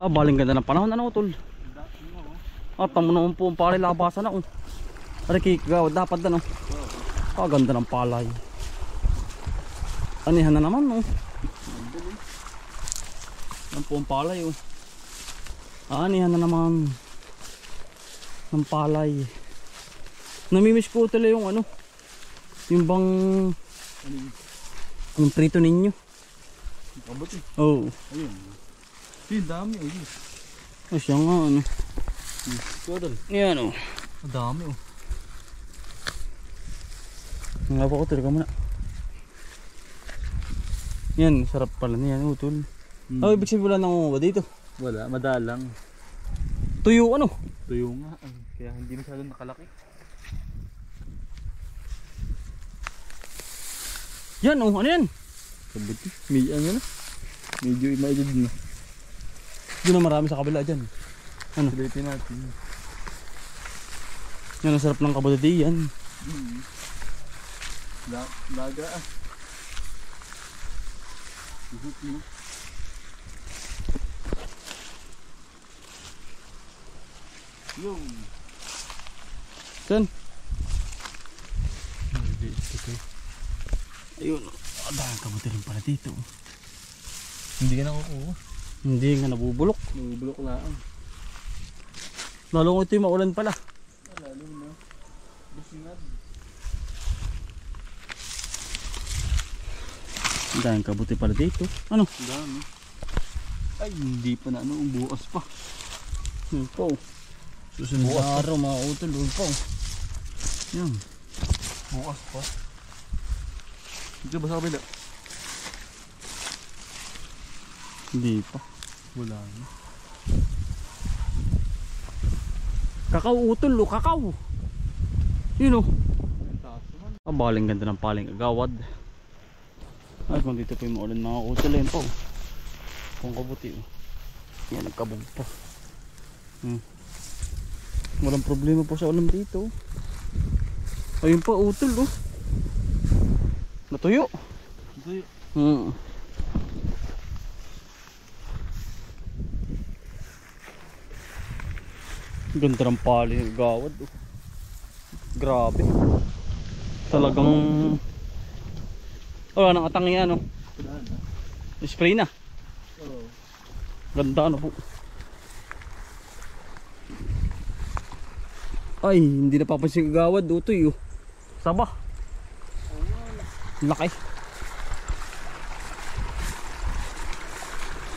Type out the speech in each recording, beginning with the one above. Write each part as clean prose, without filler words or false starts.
Baling ganda ng panahon ano tol. Tamo naman po ang palay labasan na oh. Ari kikaw dapat na no. Ganda ng palay. Anihan na naman no. Yan po ang palay oh. Anihan na naman ng palay. Namimiss ko tala yung ano. Yung bang yung prito ninyo. Kabot eh. Oo. Ayun. Yung dami oh. Oh siya nga ano. Kodal. Yan oh. Ang dami oh. Nga pa ko talaga muna. Yan, sarap pala niyan utol. Oh, ibig sabihin wala nang dito. Wala, madalang. Tuyo ano? Tuyo nga. Kaya hindi masyadong nakalaki. Yan oh, ano yan? Kabot eh. May ano na. Medyo ima-edad na. Doon na marami sa kabila dyan. Ano? Sulitin natin. Yan ang sarap ng kabudadi yan. Laga ah. Ihut mo. Yung. Saan? Ayun. Dahil kabuti rin pala dito. Hindi ka nakukuha. Hindi nga nabubulok. Nabubulok lang. Lalo ko ito yung maulan pala. Lalo na. Busingad. Dahil kabuti pala dito. Ano? Dami. Ay, hindi pa na ano. Bukas pa. Yan po. Susunod na araw mga utol. Yan po. Yan. Bukas pa. Dito ba sa kabila? Hindi pa. Wala na. Kakao utol o kakao. Yun o. Taas naman. Baling ganda ng paling agawad. Ay kung dito po yung maulan mga utol. Yan po. Kung kabuti o. Yan nagkabog pa. Walang problema po sa ulam dito. Ayun pa utol o. Natuyo. Natuyo. Ganda ng paling agawad o. Grabe. Talagang wala nang atang yan o. Wala na. Spray na. Oo. Ganda na po. Ay, hindi napapansin agawad utoy o. Saba. Laki.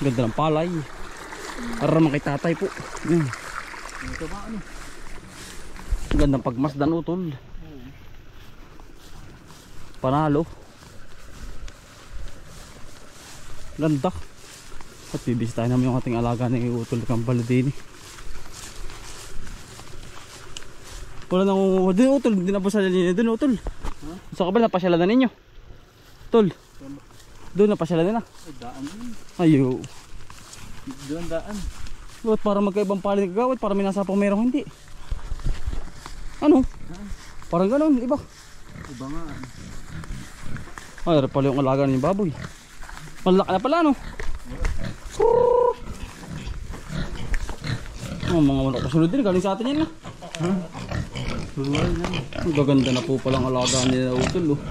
Ganda ng palay. Para naman kay tatay po. Ito ba ano? Gandang pagmasdan utol. Panalo. Ganda. At bibisitahin namin yung ating alaga ng utol kang baladini. Wala nang din utol. Hindi na pa sila ninyo dun utol. Sa kabal napasyalan na ninyo. Tol. Doon napasyalan na. Ay, daan din. Ayo. Doon daan. Ba't para magkaibang paling agawad? Para may nasa pang merong hindi. Ano? Parang gano'n, iba. Iba nga. Ay, pala yung alaga ng baboy. Malaki na pala, no? Oh, mga manok kasunod din. Galing sa atin yan, na. Ang gaganda na po palang alaga nila utol, oh.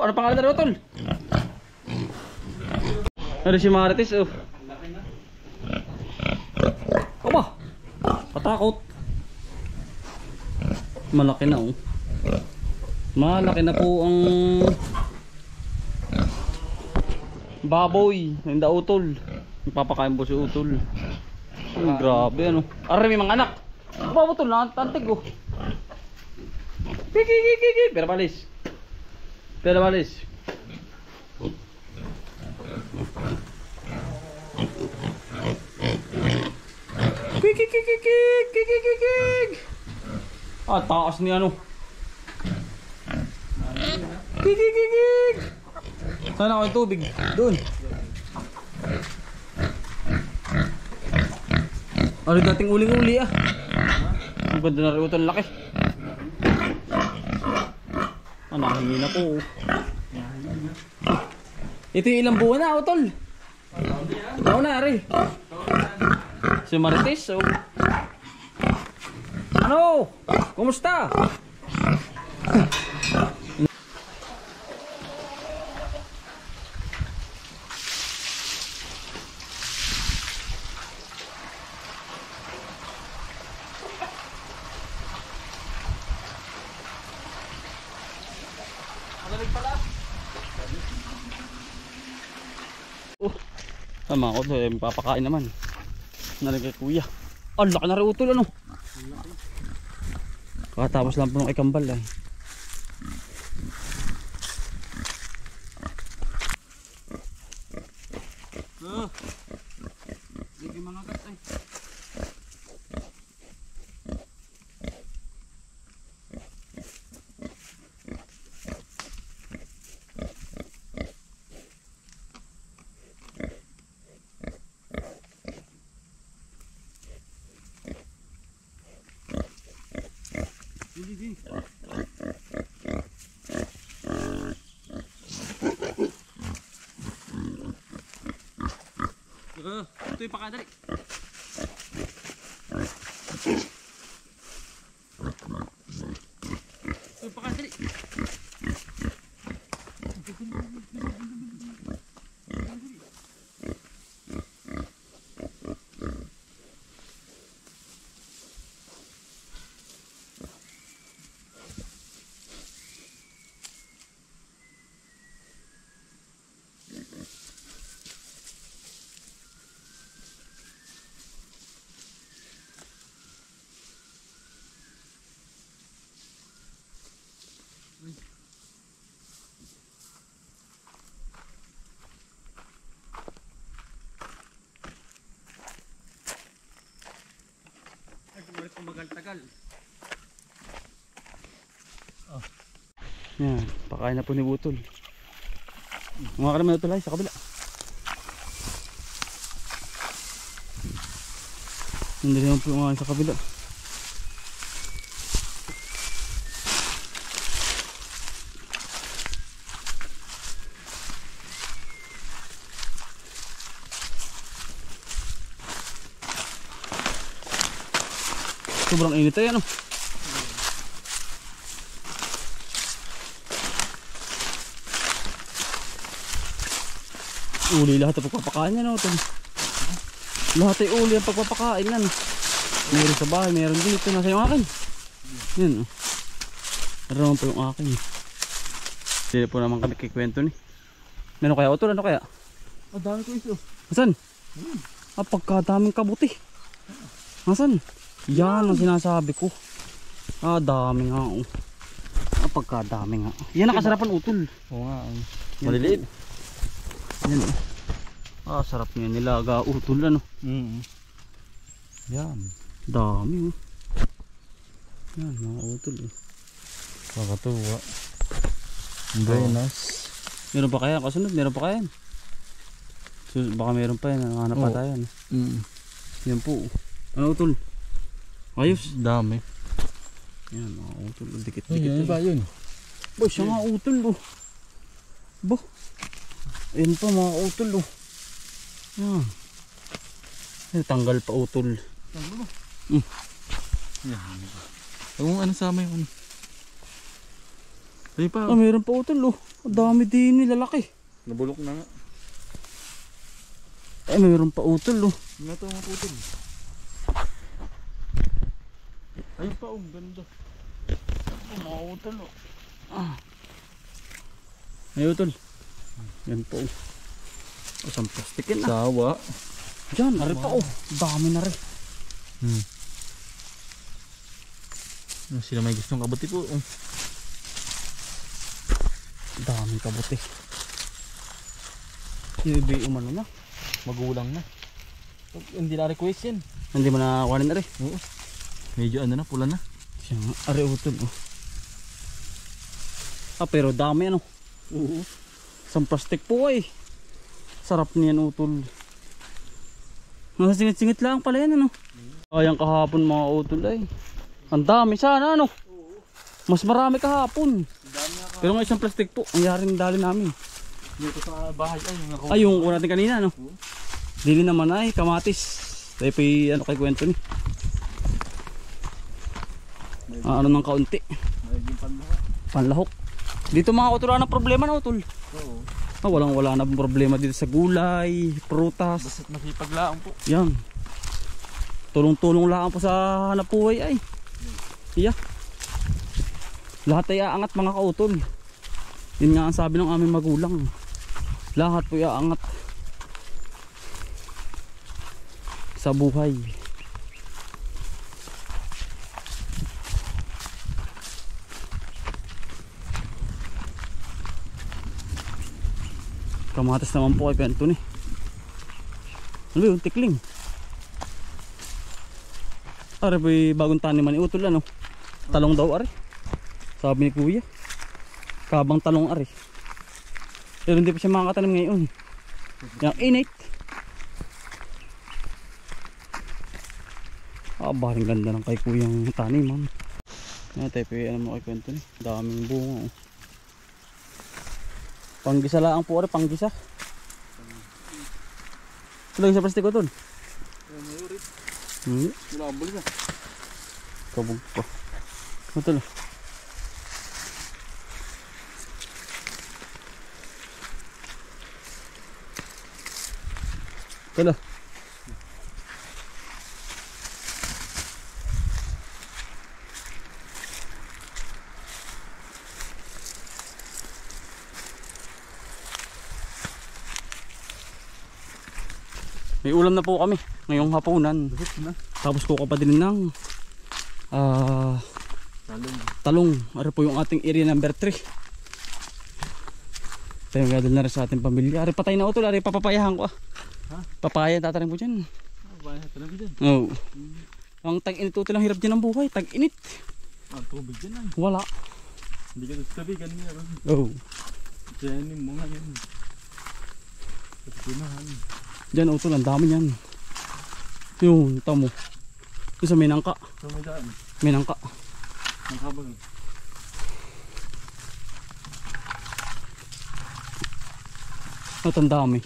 Ano pangalan na utol? Ano si Marites, oh. Aba, patakot. Malaki na, oh. Malaki na po ang baboy. Hindi utol. Nagpapakain po si utol. Grabe, ano. Aray, may mga anak. Aba, utol, nakantantig, oh. Kikikikiki. Pero balis. Pero balis. Kikikikikik. Ah, taas ni ano. Kikikikik. Sana ako yung tubig. Doon. Ano dating uling-uli ah. Ang ganda na rin ito, laki. Ah, nakahingi na po. Ito yung ilang buwan na, utol. Ako na, Ari. Si Marites, oh. Ano? Kumusta? Tama ako doon, papakain naman. Nalagay kuya. Ang laki na rin utol ano. Katapos lang po ng ikambal eh. Hindi managat eh. Ito yung pakadali. Ito yung pakadali. Tumagal-tagal. Oh. Yan, pakain na po ni Butol. Mga ka naman na tulay sa kabila. Hindi naman po mga sa kabila. Sobrang init ay ano. Uli lahat ang pagpapakain niya no. Lahat ay uli ang pagpapakain yan. Meron sa bahay, meron dito. Nasa yung akin. Yan oh. Meron po yung akin. Hindi po naman kami kikwento ni. Meron kaya utol? Ano kaya? Ang dami ko iso. Asan? Pagkadaming kabuti. Asan? Yan ang sinasabi ko. Dami nga oh. Pagkadami nga. Yan ang kasarapan utol. Oo nga. Maliliit. Yan oh. Sarap niya nilaga utol ano. Yan. Dami oh. Yan mga utol oh. Kakatuwa. Very nice. Meron pa kaya? Kasunod meron pa kaya? So, baka meron pa yan. Hanap pa tayo. Ano? Yan po. Ano utol? Ayos. Dami. Yan mga utol. Dikit-dikit. Yan ba yun? Boy, siya nga utol oh. Bo. Ayan pa mga utol oh. Yan. Ay, tanggal pa utol. Tanggal ba? Yan. Kung ano sa amin yun. Ay pa. Meron pa utol oh. Dami din lalaki. Nabulok na nga. Meron pa utol oh. Nga ito mga utol. Ay pa oh, ganda. Mga utol oh. Ay utol. Yan po oh. Isang plastikin na. Sawa. Diyan, ari pa oh. Dami na rin. Sila may gustong kabuti po. Daming kabuti. Ibi umano na. Magulang na. Hindi na request yan. Hindi mo na kuhanin na rin. Oo. Medyo ano na, pula na. Siya nga, ari utol oh. Pero dami ano. Oo. Isang plastic po ay. Sarap niyan utol. Nasa singit-singit lang pala yan ano. Ayang kahapon mga utol ay. Ang dami sana ano. Mas marami kahapon. Pero nga isang plastic po. Ang yaring dali namin. Dito sa bahay ay. Ay yung una natin kanina ano. Dili naman ay kamatis. Tayo pa ano kay kwento ni. Ano ng kaunti. Naging panlahok. Panlahok. Dito mga utol wala na problema na utol. Oo. Wala na problema dito sa gulay, prutas. Basta't makipaglaang po. Yan. Tulong-tulong lang po sa hanap buhay ay. Iya. Lahat ay aangat mga kautol. Yun nga ang sabi ng aming magulang. Lahat po iaangat sa buhay. Kamatis naman po kay Pento ni. Ano yun? Tikling. Ari po bagong taniman ni utol ano. Talong daw ari. Sabi ni kuya. Kabang talong ari. Pero hindi pa siya makakatanim ngayon. Yang init. Baring ganda ng kay kuyang taniman. Yan tayo po ano mo kay Pento ni. Daming bunga oh. Panggisa lang po ari, panggisa. Lagi sa plastiko tol. Nilabol ka. Kabog pa. Ito lang. Ito lang. May ulam na po kami ngayong hapunan. Tapos kuha pa din ng talong. Ano po yung ating area number 3. Tayo gadal na rin sa ating pamilya. Ari patay na utol, ari papapayahan ko ah. Ha? Papaya tatanim ko dyan. Papaya tatanim ko dyan? Oo. Ang tag-init utol ang hirap dyan ng buhay. Tag-init. Tubig dyan ay. Wala. Hindi ka tutubigan niya. Oo. Diyanin mo nga yan. Pagkunahan. Dyan utol, ang dami yan. Yun, tamo. Yung sa Minangka. So may daan. Minangka. Ang kabag. Ito ang dami.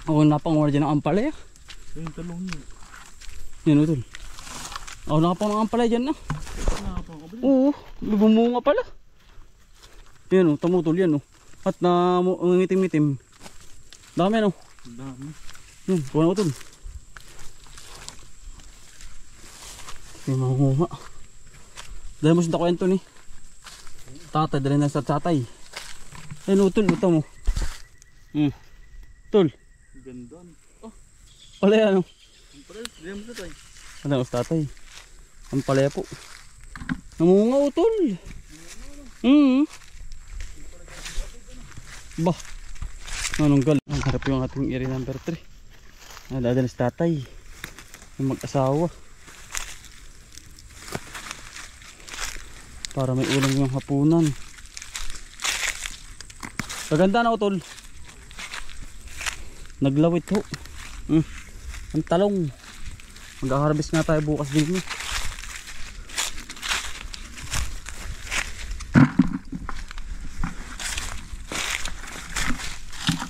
Ako napangawala dyan ng ampalaya. Yung talong niya. Yan utol. Ako nakapang ng ampalaya dyan na. Nakapang ka ba dyan? Oo, may bumunga pala. Yan o, tamutol yan o. At na ngitim-ngitim. Dami ano. Dami. Yan, kuha na utol. May mamunga. Dahil mo siya kwento ni tatay, dahil na sa tatay. Yan utol, ito mo. Tol. Ganda. Oh, Pala yan o. ang pares. Diyan mo na tayo. Ano o tatay. Ang palaya po. Namunga utol. Bah. Anong gal. Ang harap yung ating area number 3. Nadadala si tatay. Yung mag-asawa. Para may ulam yung hapunan. Kaganda na utol. Naglawit ho. Ang talong. Mag-harvest nga tayo bukas din.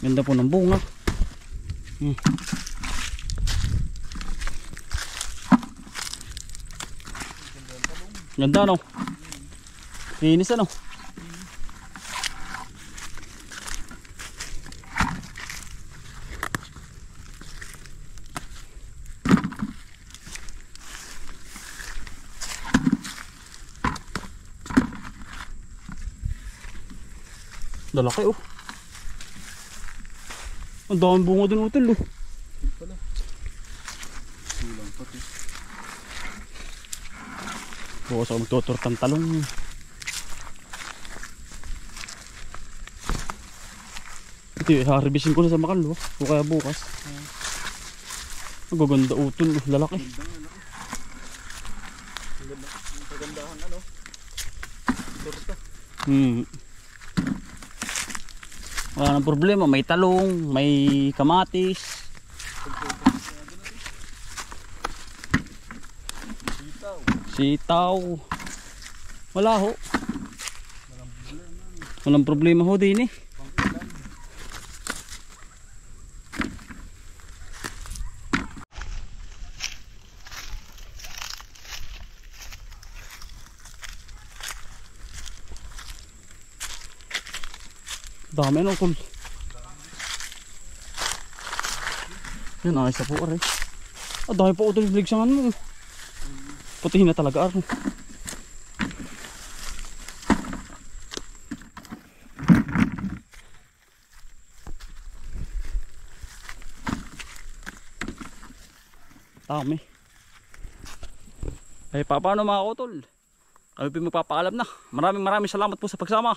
Ganda po ng bunga. Ganda no. Kinis ano. Lalaki oh. Ang daming bunga dun utol oh. Pala. Kulang pati. Bukas ako magtuturtang talong. Ito harbisin ko na sa Makanlo o kaya bukas. Ang gaganda utol oh. Lalaki. Ang kagandahan ano. Torta. Wala nang problema, may talong, may kamatis. Sitaw. Sitaw. Wala ho. Walang problema ho din eh. Dami ano kul. Yan ayos na po aray. Ah, dami po utol ligsangan mo. Putihin na talaga aray. Dami. Ay paano mga utol? Kami po magpapaalam na. Maraming salamat po sa pagsama.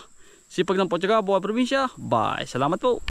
Sipag ng Potyaga, Buha Probinsya. Bye. Salamat po.